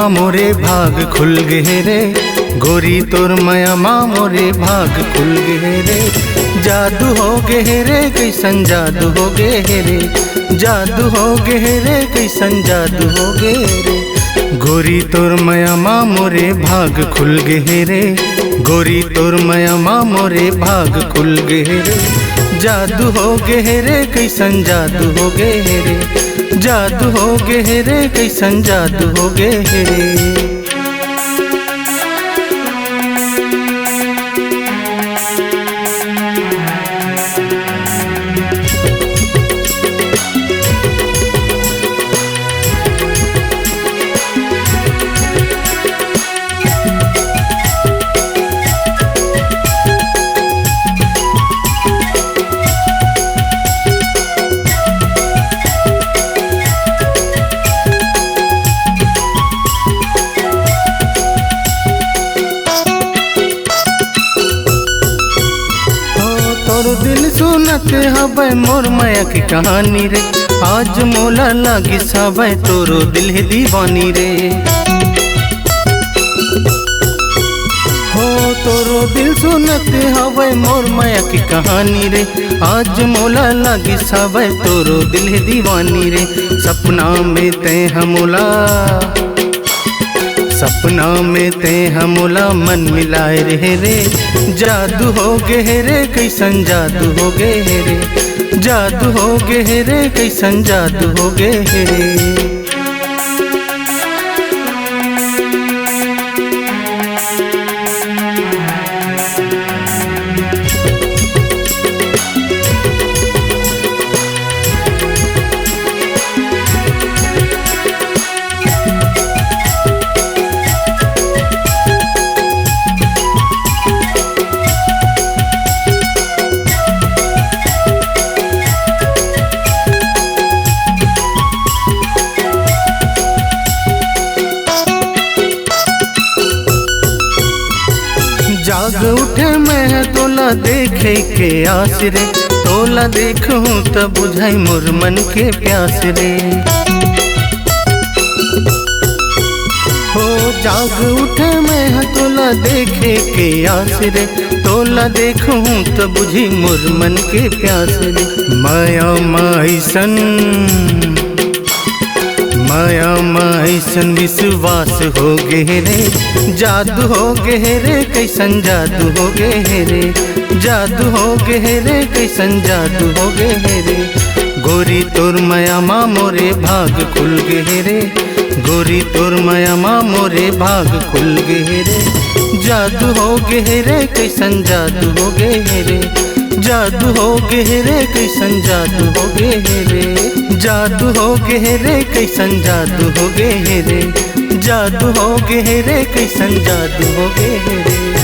माँ मोरे भाग खुल गे रे, गोरी तोर माया माँ मोरे भाग खुल गे रे। जादू हो गे रे कैसन जादू हो गे रे, जादू हो गे रे कैसन जादू हो गे रे। गोरी तोर माया माँ मोरे भाग खुल गे रे, गोरी तोर माया माँ मोरे भाग खुल गे रे। जादू हो गे रे कैसन जादू हो गे रे, जादू हो गे रे कैसन जादू हो गे रे। दिल सुनते हबै मोर माया की कहानी रे, आज मोला लागी साबै तोरो दिल है दीवानी रे। हो तोरो दिल सुनते हबै मोर माया की कहानी रे, आज मोला लागी साबै तोरो दिल है दीवानी रे। सपना में ते हमोला, सपना में ते हमोला मन मिलाए रहे रे। जादू हो गे रे कैसन जादू हो गे रे, जादू हो गे रे कैसन जादू हो गे रे। जाग उठे मैं तोला देखे के आस रे, तोला देखूं तब बुझाई मोर मन के प्यास रे। हो जाग उठे मैं तोला देखे के आस रे, तोला देखूं तब बुझी मोर मन के प्यास रे। माया माईसन, माया माईसन विश्वास हो गे रे, जादू हो गे रे कैसन जादू हो गे रे, जादू हो गे रे कैसन जादू हो गे रे। गोरी तोर माया माँ मोरे भाग खुल गे रे, गोरी तोर माया माँ मोरे भाग खुल गे रे। जादू हो गे रे कैसन जादू हो गे रे, जादू हो गे रे कैसन जादू हो गे रे, जादू हो गे रे कैसन जादू हो गे रे, जादू हो गे रे कैसन जादू हो गे रे।